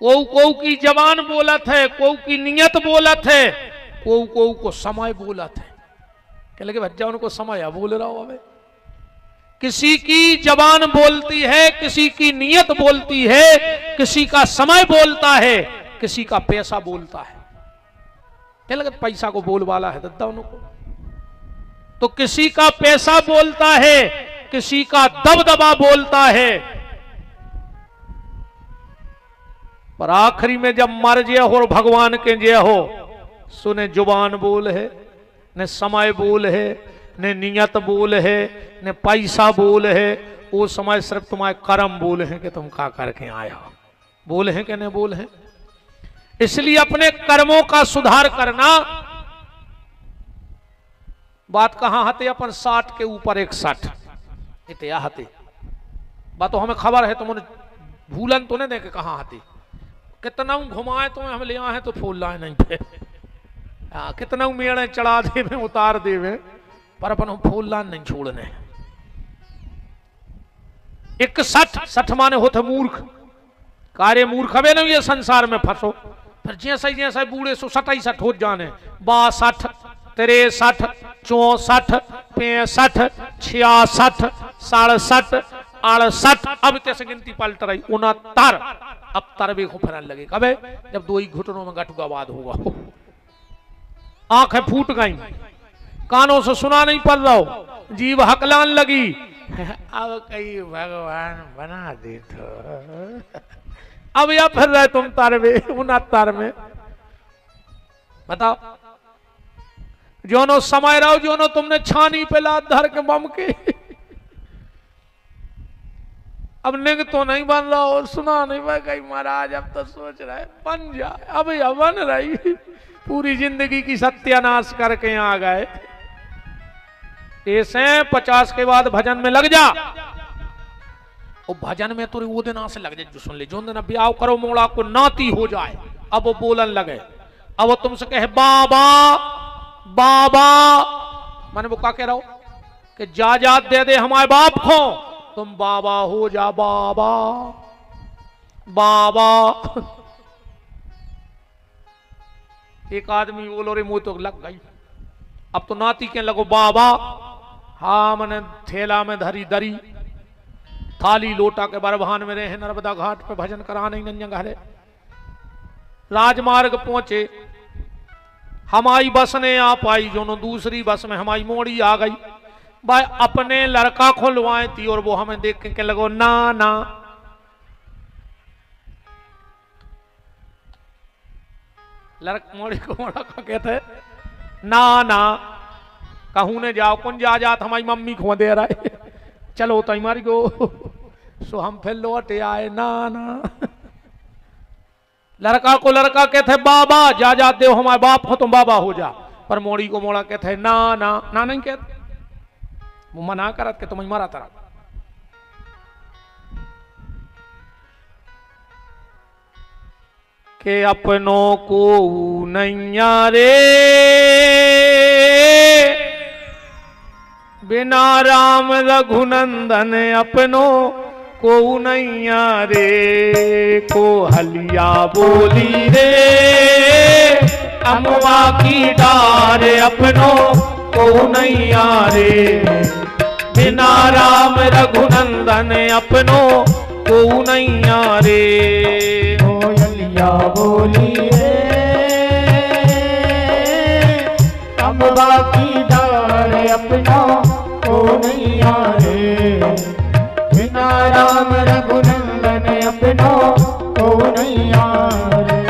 को की जबान बोलत है, को की नियत बोलत है, को समय बोलत है। क्या लगे भज्जा उनको समय बोल रहा हो। अबे किसी की जबान बोलती है, किसी की नियत बोलती है, किसी का समय बोलता है, किसी का पैसा बोलता है। क्या लगे पैसा को बोल वाला है दद्दा उनको, तो किसी का पैसा बोलता है, किसी का दबदबा बोलता है। पर आखिरी में जब मर जे हो भगवान के जे हो, सुने जुबान बोल है, न समय बोल है, न नियत बोल है, न पैसा बोल है। वो समय सिर्फ तुम्हारे कर्म बोल है कि तुम क्या करके आए हो, बोल है कि नहीं बोल है। इसलिए अपने कर्मों का सुधार करना। बात कहां हते अपन 60 के ऊपर 61 इतिया हते बात तो हमें खबर है, तुम भूलन तो नहीं देखे कहां हते। कितना घुमाए तुम्हें हम ले आए तो फूल लाए नहीं पे, कितना मेड़े चढ़ा दे में उतार दे में, पर अपन हम फूल लान नहीं छोड़ने। 61 माने होते मूर्ख, कार्य मूर्ख हवे नहीं ये संसार में फंसो। फिर जैसे जैसे बूढ़े सो 67 हो जाने, 62 63 64 65 66 67 68, अब तैसे गिनती पलट रही 69। अब तरबे को फरन लगे कबे जब 2 ही घुटनों में गठुगावाद होगा। आंखें फूट गई, कानों से सुना नहीं पड़ रहा हो, जीव हकलान लगी। अब कहीं भगवान बना दे तो अब या फिर रहे तुम तारवे 69 में। बताओ जोनो समय रहो जोनो तुमने छानी पे लात धर के बम के। अब निग तो नहीं बन रहा और सुना नहीं भाई कहीं महाराज अब तो सोच रहा है बन जाए। अब यह बन रही पूरी जिंदगी की सत्यानाश करके आ गए। ऐसे 50 के बाद भजन में लग जा। और भजन में तो वो दिन से लग जाए जो सुन ले जो दिन ब्याह करो मोड़ा को नाती हो जाए। अब वो बोलन लगे। अब वो तुमसे कहे बाबा बाबा मैंने वो क्या कह रहा हो कि जा दे दे हमारे बाप को तुम बाबा हो जा बाबा बाबा। एक आदमी बोलो रे मुंह तो लग गई। अब तो नाती के लगो बाबा। हाँ मैंने थैला में धरी दरी थाली लोटा के बरभान में रहे नर्मदा घाट पे भजन करा नहीं नंजा घरे। राजमार्ग पहुंचे हमारी बस ने आ पाई जो दूसरी बस में हमारी मोड़ी आ गई। भाई अपने लड़का खुलवाए थी और वो हमें देख के लगो ना ना लड़का मोड़ी को मोड़ा का कहते ना ना कहूं ने जाओ कौन जा जात हमारी मम्मी खो दे रहा है चलो तो हमारी को सो हम फिर लौटे आए ना ना। लड़का को लड़का कहते बाबा जा दे हमारे बाप हो तुम बाबा हो जा। पर मोड़ी को मोड़ा कहते ना ना ना नहीं कहते वो मना करत के तुम मारा तरह। के अपनों को नैया रे बिना राम रघुनंदन अपनों को नैया रे को हलिया बोली रे अमवा की डार अपनों को नैया रे बिना राम रघुनंदन अपनों को नैया रे। कोयलिया बोली रे अमवा की डार अपनों को नैया रे बिना राम रघुनंदन अपनों को नैया रे।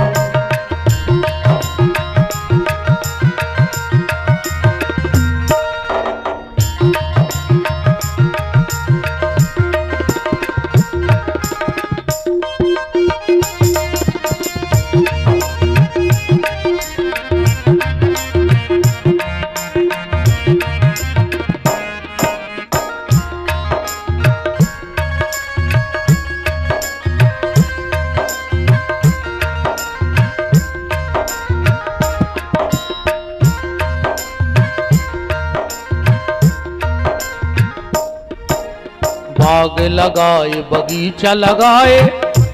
बाग लगाए बगीचा लगाए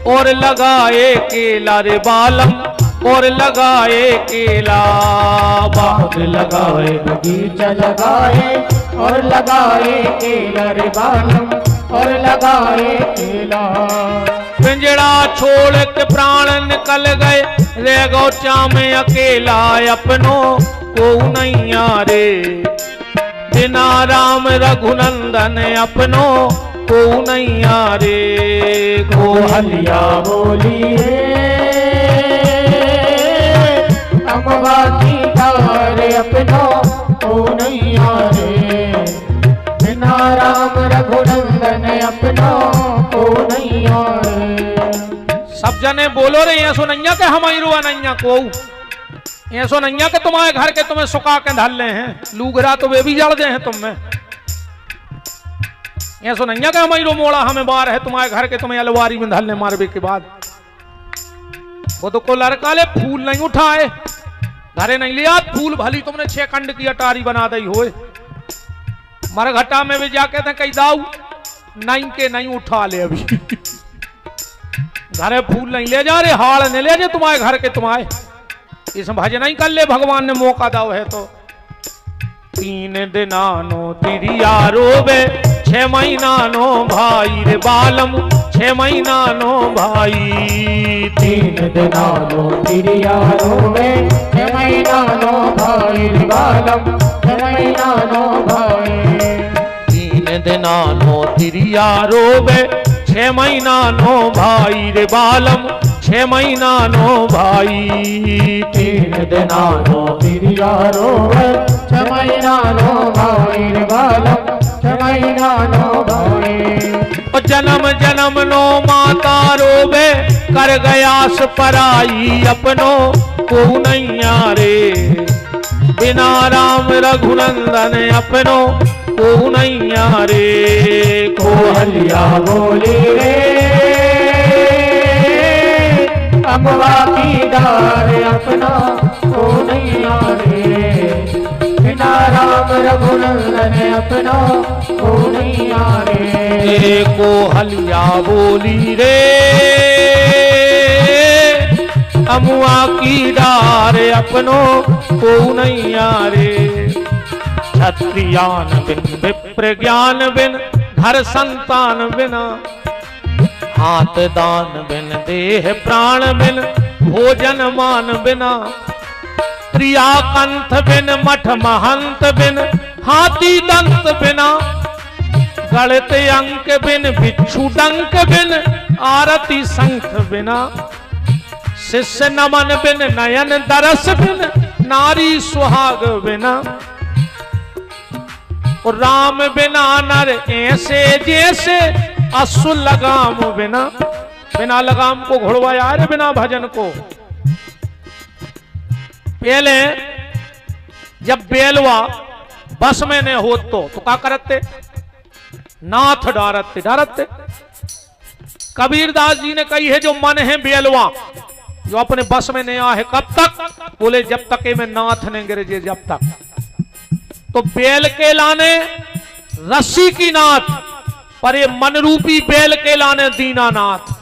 और लगाए केला रे बालम और लगाए केला। बाग लगाए बगीचा लगाए और लगाए केला रे बालम और लगाए केला। पिंजड़ा छोड़ के प्राण निकल गए रे गौचा में अकेला अपनों को नैया रे बिना राम रघुनंदन अपनों को नैया रे। को हलिया बोली रे अमवा की डार अपनों को नैया रे बिना राम रघुनंदन अपनों को नैया रे। सब जने बोलो रे ये सो नैया के हमारी रुआ नैया को ये सो नैया के तुम्हारे घर के तुम्हें सुखा के धल्ले हैं लूगरा तो वे भी जड़ गए हैं तुम में। ये सो नैया के हमारी रो मोड़ा हमें बार है तुम्हारे घर के तुम्हें अलवारी में धल्ले मारवे के बाद। वो तो को लड़का ले फूल नहीं उठाए घरे नहीं लिया फूल भली तुमने 6 खंड की अटारी बना दी होए। मरघटा में भी जाके थे कई दाऊ नहीं के नहीं उठा ले अभी घरे फूल नहीं ले जा रे हाड़ नहीं ले जा तुम्हारे घर के तुम्हारे इस भजन नहीं कर ले भगवान ने मौका दाव है तो। 3 दिनानो तिरिया रोबे 6 महीना नो भाई रे बालम 6 महीना नो भाई। 3 दिनानो तिरिया रोबे 6 महीना नो भाई रे बालम 6 महीना नो भाई। 3 दिनानो तिरिया रोबे 6 महीना नो भाई रे बालम 6 महीना नो भाई। 3 दिना नो तिरिया रोवे 6 महीना नो भाई रे बालम 6 महीना नो भाई। जन्म जन्म नो माता रोवे कर गयास पराई अपनो को नैया रे। बिना राम रघुनंदन अपनो को नैया रे। कोहलिया बोली रे अम्बा की डार अपना को नैया रे। बिना राम रघुनंदन अपना को नैया रे। कोहलिया बोली रे अमुआ की डार अपनो को नैया रे। क्षत्रियान बिन विप्र ज्ञान बिन घर संतान बिना। हाथ दान बिन देह प्राण बिन भोजन मान बिना। प्रिया कंठ बिन मठ महंत बिन हाथी दंत बिना। गणित अंक बिन भिक्षु डंक बिन आरती शंख बिना। शिष्य नमन बिन नयन दरस बिन नारी सुहाग बिना। और राम बिना नर ऐसे जैसे असु लगाम बिना। बिना लगाम को घुड़वाया रे बिना भजन को। पहले जब बेलवा बस में ने हो तो क्या करते नाथ डारते डारते। कबीरदास जी ने कही है जो मन है बेलवा जो अपने बस में नहीं आए कब तक। बोले जब तक में नाथ ने गिरजे जब तक। तो बेल के लाने रस्सी की नाथ पर ये मन रूपी बेल के लाने दीनानाथ।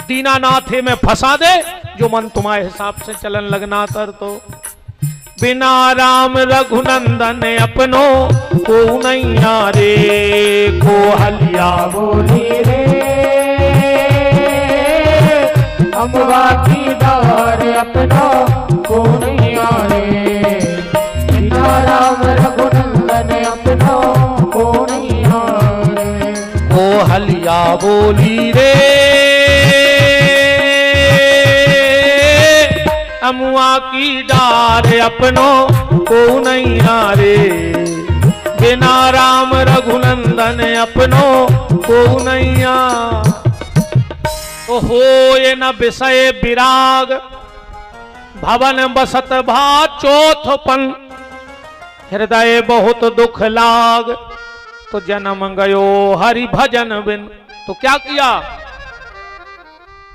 दीनानाथ है में फंसा दे जो मन तुम्हारे हिसाब से चलन लगना तर। तो बिना राम रघुनंदन अपनो को नैया रे। कोहलिया बोली रे अम्बा की डार अपना को नैया रे। बिना राम रघुनंदन अपना को नैया रे। कोहलिया बोली रे अमुआ की डार अपनो को नैया रे। बिना राम रघुनंदन अपनो को नैया। तो हो ये न विषय विराग भवन बसत भा चौथपन। हृदय बहुत दुख लाग तो जन्म गयो हरि भजन बिन। तो क्या किया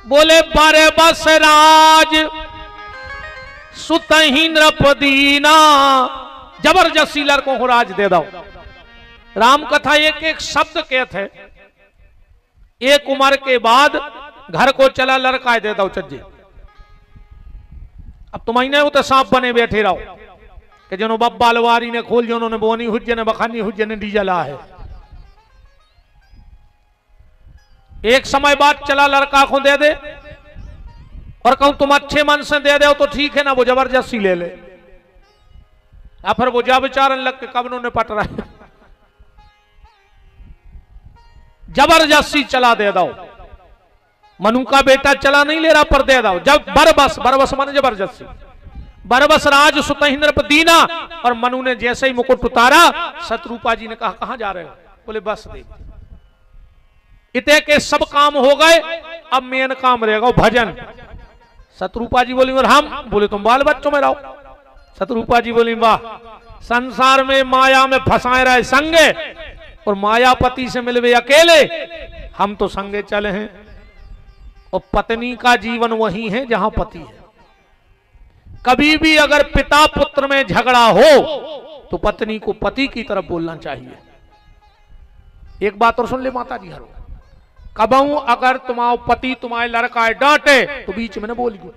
बोले बारे बस राज सुतही नृपदीना। जबरदस्ती लड़कों को राज दे दो। राम कथा एक एक शब्द कहते है। एक उम्र के बाद घर को चला लड़का दे दो चज्जे। अब तुम्हें वो तो सांप बने बैठे रहो कि जनो बब्बा लवारी ने खोल जो उन्होंने बोनी हुज्जे ने बखानी हुज्जे ने डीजला है। एक समय बाद चला लड़का को दे दे और कहूं तुम अच्छे मन से दे दो तो ठीक है ना। वो जबरदस्ती ले ले या फिर वो जा विचारन लग के कब उन्होंने पट रहा है। जबरदस्ती चला दे दो। मनु का बेटा चला नहीं ले रहा पर दे दो। जब बरबस बरबस माने जबरदस्ती। बरबस राज सुतही नृपदीना। और मनु ने जैसे ही मुकुट उतारा शत्रुपा जी ने कहा कहां जा रहे हो। बोले बस दे। इतने के सब काम हो गए अब मेन काम रहेगा भजन। शत्रुपा जी बोली और हम बोले तुम बाल बच्चों में रहो। शत्रुपा जी बोली वाह संसार में माया में फंसाए रहे संगे और मायापति से मिलवे अकेले। हम तो संगे चले हैं। और पत्नी का जीवन वही है जहां पति है। कभी भी अगर पिता पुत्र में झगड़ा हो तो पत्नी को पति की तरफ बोलना चाहिए। एक बात और सुन ले माता जी हरो। कबहू अगर तुम्हारा पति तुम्हारे लड़का डांटे तो बीच में न बोलिए।